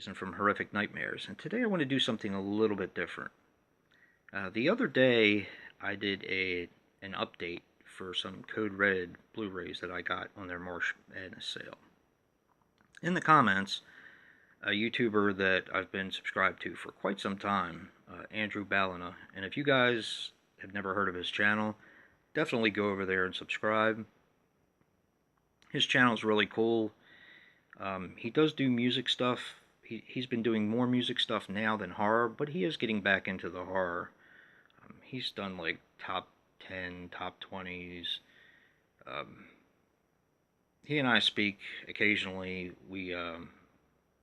And from Horrific Nightmares, and today I want to do something a little bit different. The other day I did an update for some Code Red Blu-rays that I got on their March Madness sale. In the comments, a YouTuber that I've been subscribed to for quite some time, Andrew Ballina, and if you guys have never heard of his channel, definitely go over there and subscribe. His channel's really cool. He does do music stuff. He's been doing more music stuff now than horror, but he is getting back into the horror. He's done like top 10, top 20s. He and I speak occasionally.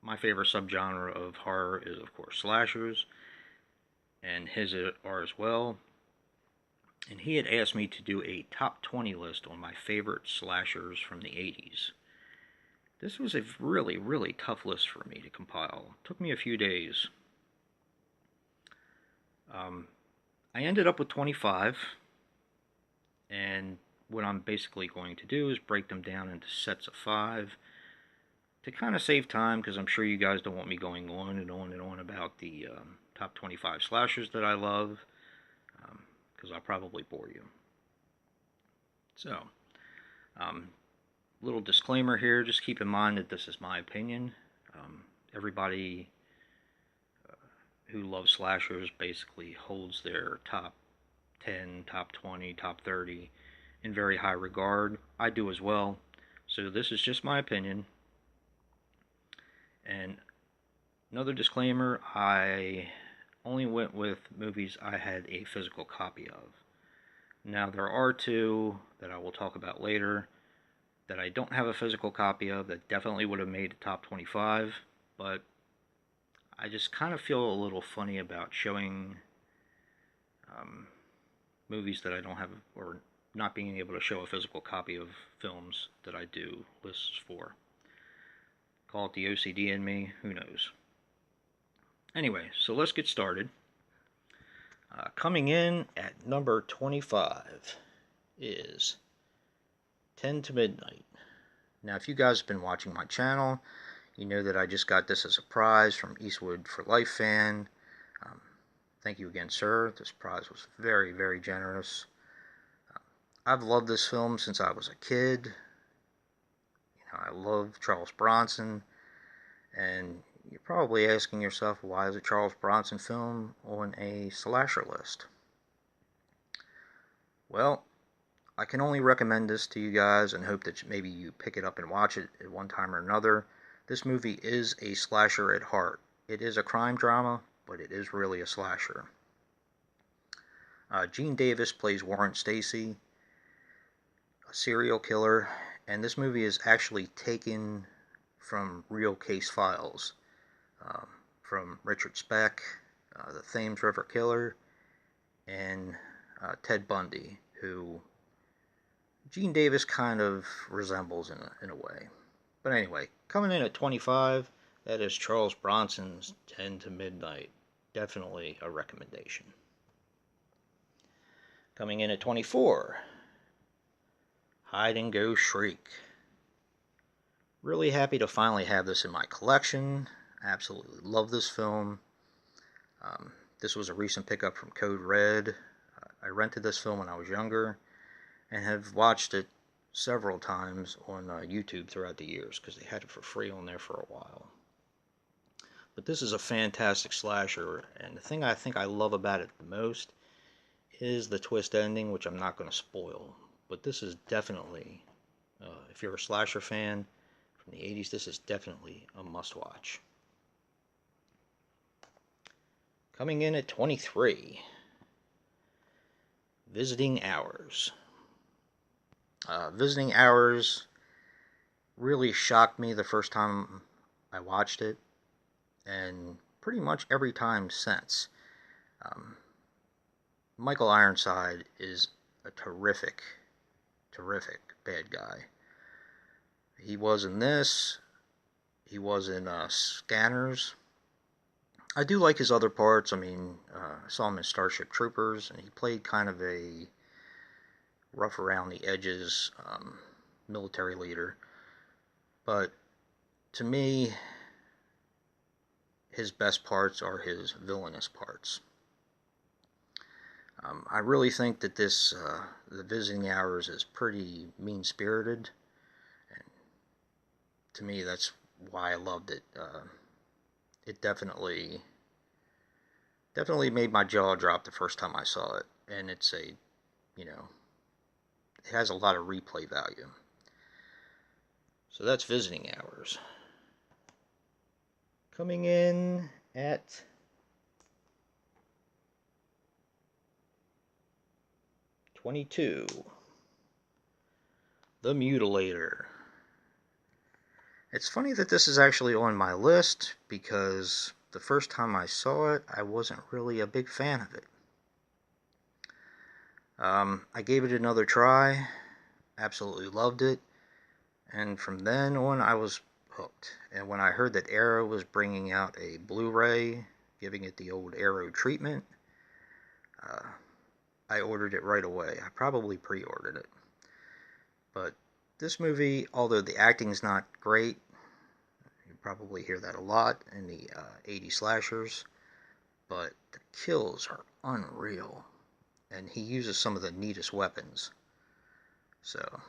My favorite subgenre of horror is, of course, slashers, and his are as well. And he had asked me to do a top 20 list on my favorite slashers from the 80s. This was a really, really tough list for me to compile. It took me a few days. I ended up with 25, and what I'm basically going to do is break them down into sets of 5 to kind of save time, because I'm sure you guys don't want me going on and on and on about the top 25 slashers that I love, because I'll probably bore you. So, little disclaimer here, just keep in mind that this is my opinion. Everybody who loves slashers basically holds their top 10, top 20, top 30 in very high regard. I do as well. So this is just my opinion. And another disclaimer, I only went with movies I had a physical copy of. Now there are two that I will talk about later that I don't have a physical copy of that definitely would have made the top 25, but I just kind of feel a little funny about showing movies that I don't have, or not being able to show a physical copy of films that I do lists for. Call it the OCD in me, who knows. Anyway, so let's get started. Coming in at number 25 is 10 to Midnight. Now, if you guys have been watching my channel, you know that I just got this as a prize from Eastwood for Life fan. Thank you again, sir. This prize was very, very generous. I've loved this film since I was a kid. I love Charles Bronson, and you're probably asking yourself, why is a Charles Bronson film on a slasher list? Well, I can only recommend this to you guys and hope that maybe you pick it up and watch it at one time or another. This movie is a slasher at heart. It is a crime drama, but it is really a slasher. Gene Davis plays Warren Stacy, a serial killer, and this movie is actually taken from real case files from Richard Speck, the Thames River Killer, and Ted Bundy, who Gene Davis kind of resembles in a way. But anyway, coming in at 25, that is Charles Bronson's 10 to Midnight. Definitely a recommendation. Coming in at 24, Hide and Go Shriek. Really happy to finally have this in my collection. Absolutely love this film. This was a recent pickup from Code Red. I rented this film when I was younger and have watched it several times on YouTube throughout the years, because they had it for free on there for a while. But this is a fantastic slasher, and the thing I think I love about it the most is the twist ending, which I'm not going to spoil. But this is definitely, if you're a slasher fan from the 80s, this is definitely a must-watch. Coming in at 23, Visiting Hours. Visiting Hours really shocked me the first time I watched it, and pretty much every time since. Michael Ironside is a terrific bad guy. He was in this. He was in Scanners. I do like his other parts. I mean, I saw him in Starship Troopers, and he played kind of a rough around the edges military leader. But to me, his best parts are his villainous parts. I really think that this, the Visiting Hours, is pretty mean-spirited, and to me that's why I loved it. It definitely made my jaw drop the first time I saw it, and it's it has a lot of replay value. So that's Visiting Hours. Coming in at #22, The Mutilator. It's funny that this is actually on my list, because the first time I saw it, I wasn't really a big fan of it. I gave it another try, absolutely loved it, and from then on I was hooked. And when I heard that Arrow was bringing out a Blu-ray, giving it the old Arrow treatment, I ordered it right away. I probably pre-ordered it. But this movie, although the acting's not great, you probably hear that a lot in the 80s slashers, but the kills are unreal, and he uses some of the neatest weapons. So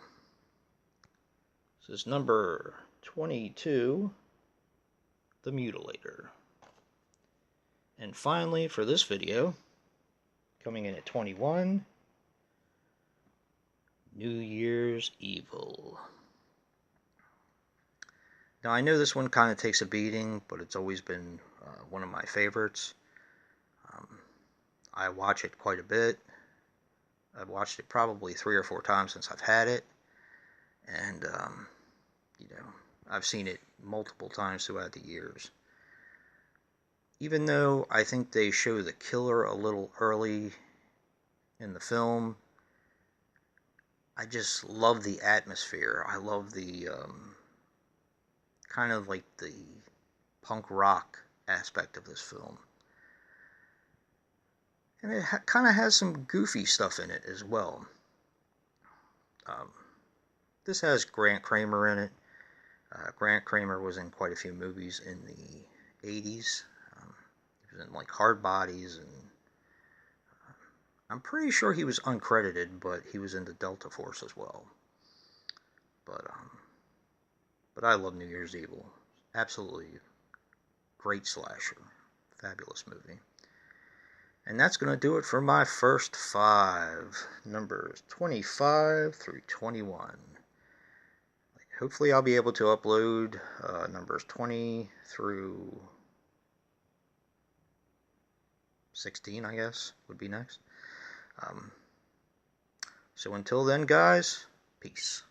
this is number 22, The Mutilator. And finally, for this video, coming in at 21, New Year's Evil. Now, I know this one kind of takes a beating, but it's always been one of my favorites. I watch it quite a bit. I've watched it probably 3 or 4 times since I've had it, and I've seen it multiple times throughout the years. Even though I think they show the killer a little early in the film, I just love the atmosphere. I love the kind of like the punk rock aspect of this film. And it kind of has some goofy stuff in it as well. This has Grant Kramer in it. Grant Kramer was in quite a few movies in the 80s. He was in like Hard Bodies, and I'm pretty sure he was uncredited, but he was in the Delta Force as well. But I love New Year's Evil. Absolutely great slasher. Fabulous movie. And that's going to do it for my first 5, numbers 25 through 21. Hopefully I'll be able to upload numbers 20 through 16, I guess, would be next. So until then, guys, peace.